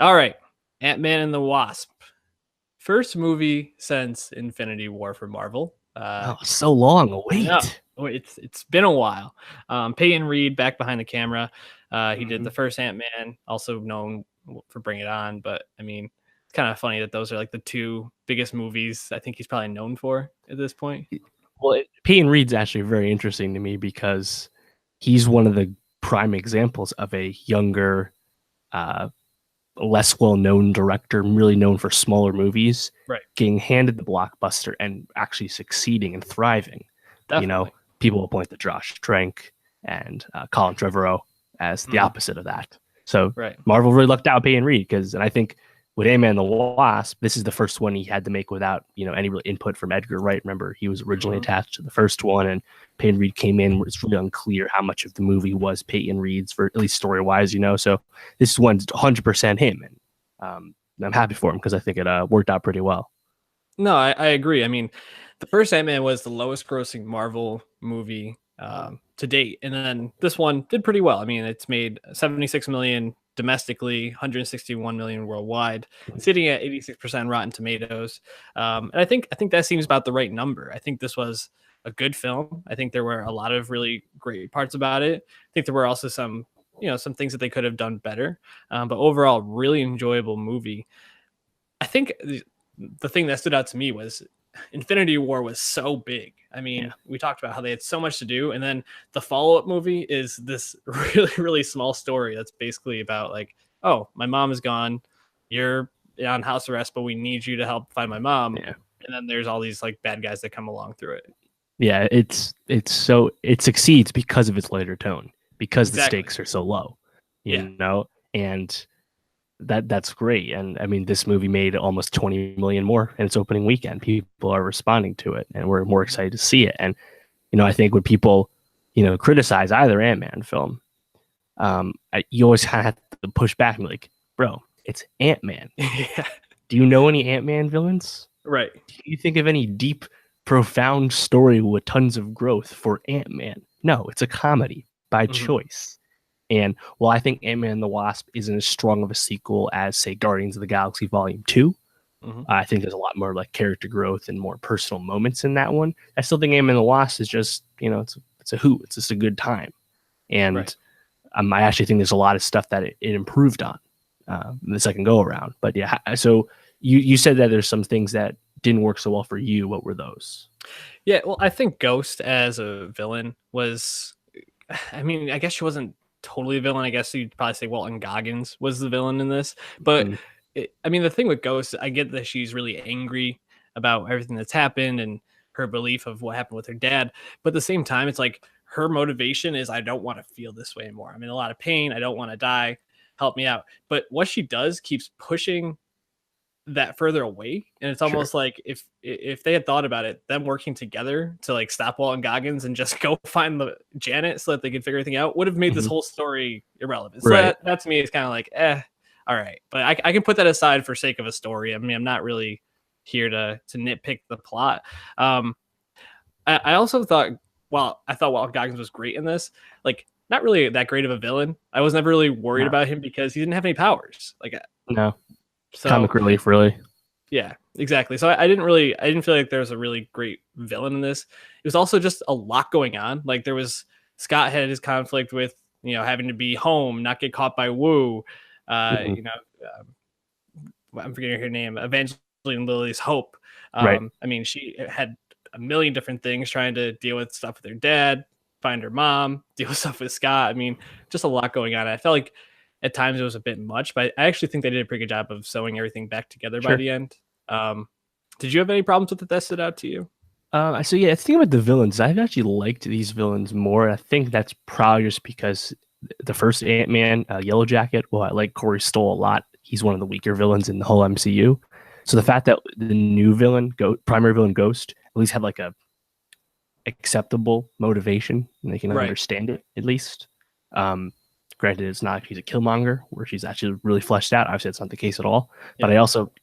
All right. Ant-Man and the Wasp. First movie since Infinity War for Marvel. Oh, so long. I know. Wait. It's been a while. Peyton Reed back behind the camera. He did Mhm. the first Ant-Man, also known for Bring It On. But I mean, it's kind of funny that those are like the two biggest movies I think he's probably known for at this point. Well, Peyton Reed's actually very interesting to me because he's one of the prime examples of a younger, uh, less well-known director, really known for smaller movies, Right. getting handed the blockbuster and actually succeeding and thriving. Definitely. People will point to Josh Trank and Colin Trevorrow as the opposite of that. So Right. Marvel really lucked out Peyton Reed and I think with Ant-Man and the Wasp, this is the first one he had to make without any real input from Edgar Wright. Remember, he was originally attached to the first one, and Peyton Reed came in where it's really unclear how much of the movie was Peyton Reed's, for at least story-wise. So this one's 100% him, and I'm happy for him because I think it worked out pretty well. No, I agree. I mean, the first Ant-Man was the lowest grossing Marvel movie to date. And then this one did pretty well. I mean, it's made 76 million domestically, 161 million worldwide, sitting at 86% Rotten Tomatoes. And I think that seems about the right number. I think this was a good film. I think there were a lot of really great parts about it. I think there were also some things that they could have done better. But overall, really enjoyable movie. I think the thing that stood out to me was Infinity War was so big. I mean, we talked about how they had so much to do, and then the follow-up movie is this really, really small story that's basically about like, oh, my mom is gone, you're on house arrest, but we need you to help find my mom. Yeah. And then there's all these like bad guys that come along through it. Yeah, it succeeds because of its lighter tone, because the stakes are so low, and that's great. And I mean, this movie made almost 20 million more in its opening weekend. People are responding to it, and we're more excited to see it. And I think when people criticize either Ant-Man film, you always kind of have to push back and be like, bro, it's Ant-Man. Yeah. Do you know any Ant-Man villains? Right. Do you think of any deep, profound story with tons of growth for Ant-Man? No, it's a comedy by choice. And while I think Ant-Man and the Wasp isn't as strong of a sequel as, say, Guardians of the Galaxy Volume 2, I think there's a lot more like character growth and more personal moments in that one. I still think Ant-Man and the Wasp is just, it's a hoot. It's just a good time. And I actually think there's a lot of stuff that it improved on the second go around. But yeah, so you said that there's some things that didn't work so well for you. What were those? Yeah, well, I think Ghost as a villain was, I mean, I guess she wasn't totally a villain. I guess you'd probably say Walton Goggins was the villain in this. But I mean, the thing with Ghost, I get that she's really angry about everything that's happened and her belief of what happened with her dad. But at the same time, it's like her motivation is, I don't want to feel this way anymore. I'm in a lot of pain. I don't want to die. Help me out. But what she does keeps pushing that further away, and it's almost like if they had thought about it, them working together to like stop Walton Goggins and just go find the Janet so that they could figure everything out would have made this whole story irrelevant. So that to me is kind of like all right, but I can put that aside for sake of a story. I mean, I'm not really here to nitpick the plot. I also thought, I thought Walton Goggins was great in this, like not really that great of a villain. I was never really worried about him because he didn't have any powers. Like no. So, comic relief, really. Yeah, exactly. So I didn't feel like there was a really great villain in this. It was also just a lot going on. Like Scott had his conflict with, having to be home, not get caught by Wu. I'm forgetting her name, Evangeline Lilly's Hope. I mean, she had a million different things, trying to deal with stuff with her dad, find her mom, deal with stuff with Scott. I mean, just a lot going on. I felt like at times it was a bit much, but I actually think they did a pretty good job of sewing everything back together by the end. Did you have any problems with it that stood out to you? So yeah, the thing about the villains, I've actually liked these villains more. I think that's probably just because the first Ant-Man, Yellow Jacket, I like Corey Stoll a lot. He's one of the weaker villains in the whole MCU. So the fact that the new villain, primary villain Ghost, at least had like a acceptable motivation and they can understand it at least. Granted, it's not she's a Killmonger, where she's actually really fleshed out. Obviously, that's not the case at all. But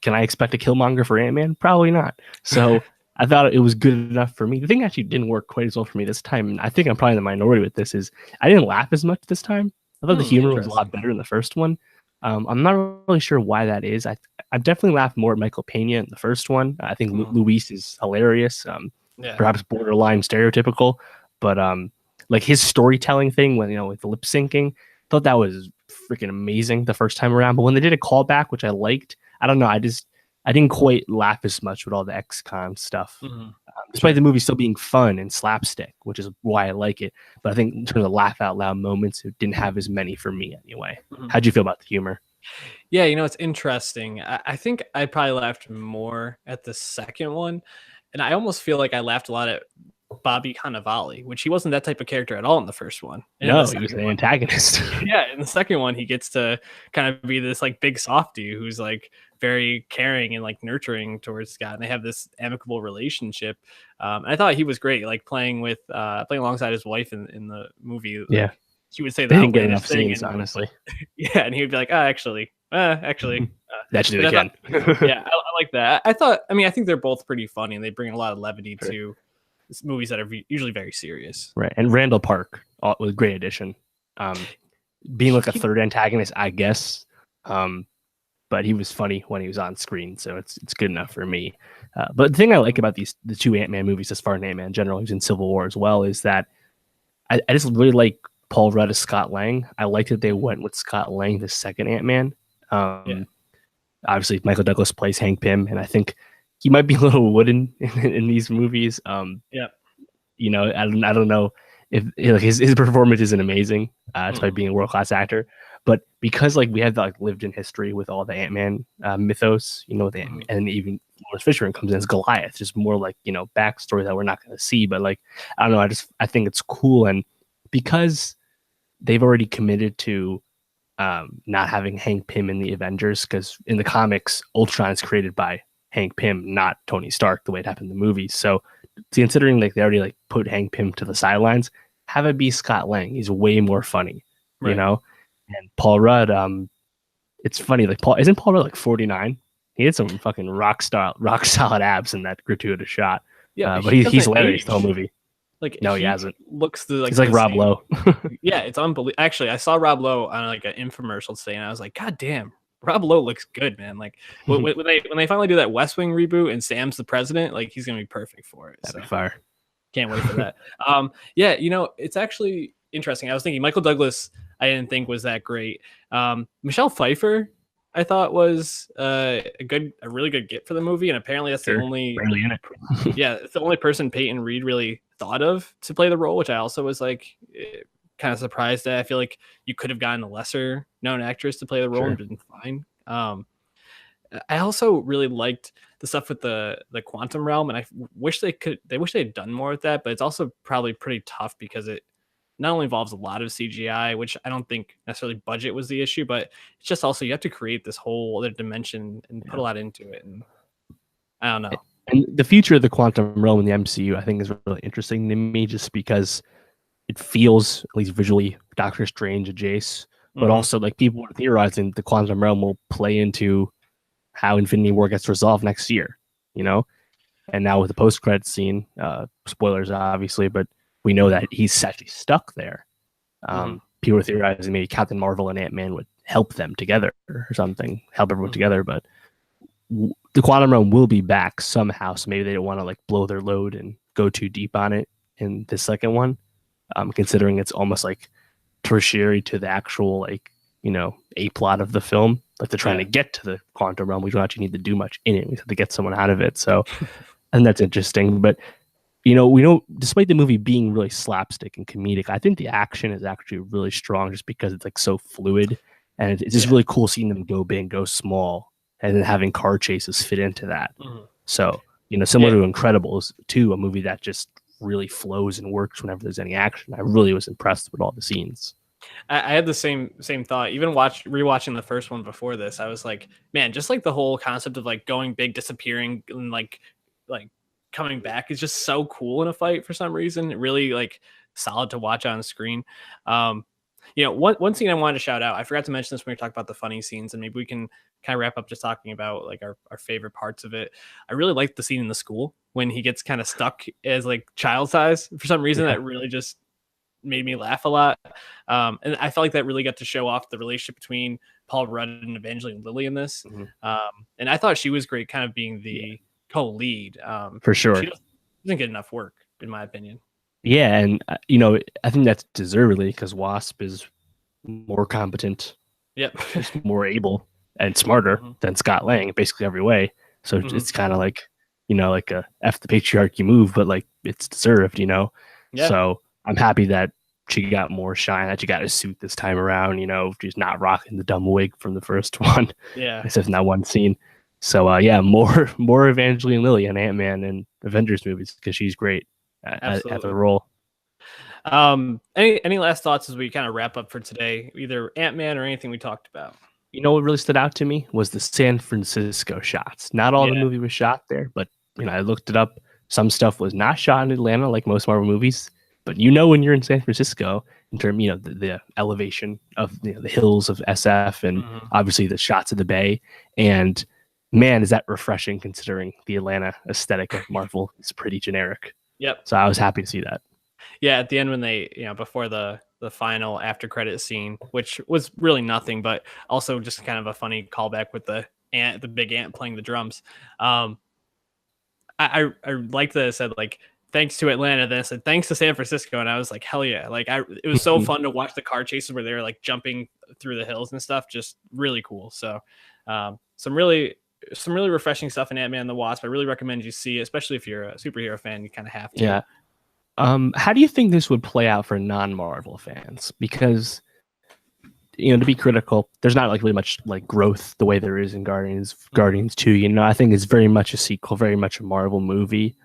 can I expect a Killmonger for Ant-Man? Probably not. So I thought it was good enough for me. The thing actually didn't work quite as well for me this time, and I think I'm probably in the minority with this, is I didn't laugh as much this time. I thought the humor was a lot better in the first one. I'm not really sure why that is. I've definitely laughed more at Michael Pena in the first one. I think Luis is hilarious. Yeah. Perhaps borderline stereotypical, but like his storytelling thing when with the lip syncing, thought that was freaking amazing the first time around. But when they did a callback, which I liked, I don't know, I didn't quite laugh as much with all the ex-con stuff. Despite the movie still being fun and slapstick, which is why I like it. But I think in terms of laugh out loud moments, it didn't have as many for me anyway. How'd you feel about the humor? Yeah, it's interesting. I think I probably laughed more at the second one, and I almost feel like I laughed a lot at Bobby Cannavale, which he wasn't that type of character at all in the first one. And in the No, he was second an one, antagonist. yeah, in the second one, he gets to kind of be this like big softy who's like very caring and like nurturing towards Scott, and they have this amicable relationship. And I thought he was great, like playing alongside his wife in the movie. Yeah, Like he would say the they didn't get outlandish enough thing, scenes, and honestly. yeah, and he would be like, actually. That should do But it I thought, again. yeah, I like that. I think they're both pretty funny, and they bring a lot of levity Sure. to movies that are usually very serious. Right, and Randall Park was a great addition. Being like a third antagonist, I guess. But he was funny when he was on screen, so it's good enough for me. But the thing I like about the two Ant-Man movies, as far as Ant-Man in general, who's in Civil War as well, is that I just really like Paul Rudd as Scott Lang. I like that they went with Scott Lang, the second Ant-Man. Yeah. Obviously, Michael Douglas plays Hank Pym, and I think he might be a little wooden in these movies. Yeah. I don't know if his performance isn't amazing, despite being a world class actor. But because like we have the lived in history with all the Ant-Man mythos, with Ant-Man, and even Lawrence Fishburne comes in as Goliath, just more like backstory that we're not going to see. But like I don't know, I think it's cool, and because they've already committed to not having Hank Pym in the Avengers, because in the comics, Ultron is created by Hank Pym, not Tony Stark, the way it happened in the movies. So considering like they already like put Hank Pym to the sidelines, have it be Scott Lang. He's way more funny, Right. And Paul Rudd, it's funny, like isn't Paul Rudd like 49? He had some fucking rock solid abs in that gratuitous shot. Yeah, but he's hilarious the whole movie. Like no, he hasn't. Looks he's like Rob Lowe. Yeah, it's unbelievable. Actually, I saw Rob Lowe on like an infomercial today, and I was like, God damn, Rob Lowe looks good, man. Like when they finally do that West Wing reboot and Sam's the president, like he's gonna be perfect for it. That'd be fire. Can't wait for that. Yeah, it's actually interesting. I was thinking Michael Douglas, I didn't think was that great. Michelle Pfeiffer, I thought was a really good get for the movie, and apparently that's the only barely in it. Yeah, it's the only person Peyton Reed really thought of to play the role, which I also was like kind of surprised at. I feel like you could have gotten a lesser known actress to play the role and been fine. I also really liked the stuff with the quantum realm, and I wish they had done more with that, but it's also probably pretty tough because it not only involves a lot of CGI, which I don't think necessarily budget was the issue, but it's just also you have to create this whole other dimension and put a lot into it. And I don't know. And the future of the quantum realm in the MCU, I think, is really interesting to me, just because it feels, at least visually, Doctor Strange adjacent, but also like people are theorizing the quantum realm will play into how Infinity War gets resolved next year, And now with the post-credit scene, spoilers obviously, but we know that he's actually stuck there. People are theorizing maybe Captain Marvel and Ant-Man would help them together or something, help everyone together, but the quantum realm will be back somehow, so maybe they don't want to like blow their load and go too deep on it in the second one, considering it's almost like tertiary to the actual a plot of the film. Like they're trying to get to the quantum realm, we don't actually need to do much in it, we have to get someone out of it. So and that's interesting. But we know despite the movie being really slapstick and comedic, I think the action is actually really strong just because it's like so fluid, and it's just really cool seeing them go big, go small, and then having car chases fit into that. So, similar to Incredibles 2, a movie that just really flows and works whenever there's any action. I really was impressed with all the scenes. I had the same thought. Even rewatching the first one before this, I was like, man, just like the whole concept of like going big, disappearing, and like coming back is just so cool in a fight for some reason. Really like solid to watch on screen. One scene I wanted to shout out, I forgot to mention this when we talked about the funny scenes, and maybe we can kind of wrap up just talking about like our favorite parts of it. I really liked the scene in the school when he gets kind of stuck as like child size for some reason. That really just made me laugh a lot. And I felt like that really got to show off the relationship between Paul Rudd and Evangeline Lilly in this. Mhm. And I thought she was great, kind of being the co-lead. For sure. She doesn't get enough work, in my opinion. Yeah, and I think that's deservedly because Wasp is more competent, Yep. is more able and smarter than Scott Lang, basically every way. So it's kind of like, like a F the patriarchy move, but like it's deserved, Yeah. So I'm happy that she got more shine, that she got a suit this time around, she's not rocking the dumb wig from the first one. Yeah. Except in that one scene. So yeah, more Evangeline Lilly and Ant-Man and Avengers movies because she's great at the role. Any last thoughts as we kind of wrap up for today, either Ant-Man or anything we talked about? What really stood out to me was the San Francisco shots. Not all the movie was shot there, but I looked it up. Some stuff was not shot in Atlanta, like most Marvel movies. But when you're in San Francisco, in terms, the elevation of the hills of SF and obviously the shots of the Bay. And man, is that refreshing considering the Atlanta aesthetic of Marvel is pretty generic. Yep. So I was happy to see that. Yeah, at the end when they, before the final after credit scene, which was really nothing, but also just kind of a funny callback with the big ant playing the drums. I liked that it said like thanks to Atlanta, then it said thanks to San Francisco, and I was like hell yeah, like it was so fun to watch the car chases where they were like jumping through the hills and stuff, just really cool. So some really refreshing stuff in Ant-Man and the Wasp. I really recommend you see it, especially if you're a superhero fan. You kind of have to. Yeah. How do you think this would play out for non-Marvel fans? Because, to be critical, there's not like really much like growth the way there is in Guardians 2. I think it's very much a sequel, very much a Marvel movie,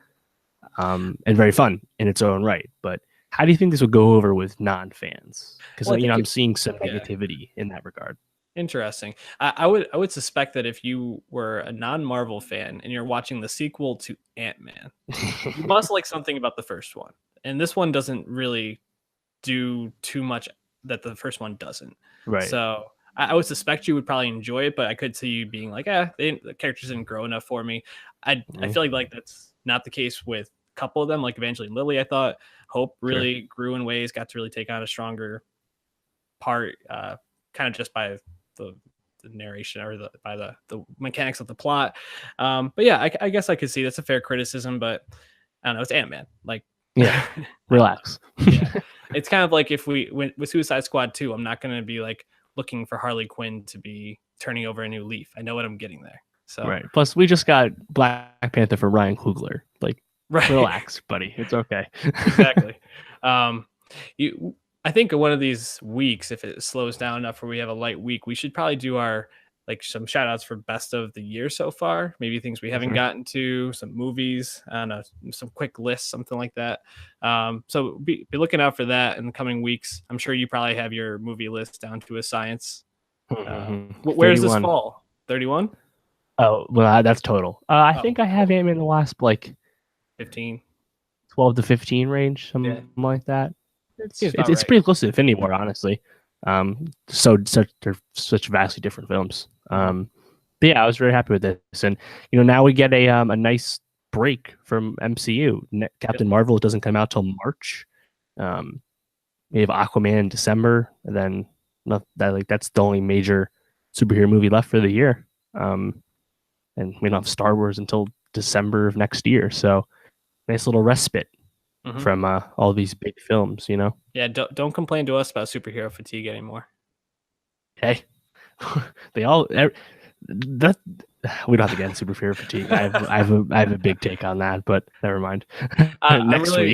and very fun in its own right. But how do you think this would go over with non-fans? Because I'm seeing some negativity in that regard. Interesting. I would suspect that if you were a non-Marvel fan and you're watching the sequel to Ant-Man, you must like something about the first one. And this one doesn't really do too much that the first one doesn't. Right. So I would suspect you would probably enjoy it, but I could see you being like, the characters didn't grow enough for me. I feel like that's not the case with a couple of them, like Evangeline Lilly. I thought Hope really grew in ways, got to really take on a stronger part, kind of just by the narration or by the mechanics of the plot. But yeah, I guess I could see that's a fair criticism, but I don't know. It's Ant-Man. Like, yeah, relax. Yeah. It's kind of like if we went with Suicide Squad 2, I'm not going to be like looking for Harley Quinn to be turning over a new leaf. I know what I'm getting there. So right. Plus, we just got Black Panther for Ryan Coogler. Like, relax, buddy. It's okay. Exactly. I think one of these weeks, if it slows down enough where we have a light week, we should probably do our some shout outs for best of the year so far, maybe things we haven't gotten to, some movies, I don't know, some quick lists, something like that. So be looking out for that in the coming weeks. I'm sure you probably have your movie list down to a science. Where does this fall? 31? Oh, well, that's total. I think I have Ant-Man and the Wasp like 15, 12 to 15 range, something like that. It's pretty close to Infinity War, honestly. So they're such vastly different films. But yeah, I was very happy with this, and now we get a nice break from MCU. Captain Marvel doesn't come out till March. We have Aquaman in December, and then that's the only major superhero movie left for the year. And we don't have Star Wars until December of next year, so nice little respite from all these big films, Yeah, don't complain to us about superhero fatigue anymore. Hey, we don't have to get into superhero fatigue. I have a big take on that, but never mind. Next week.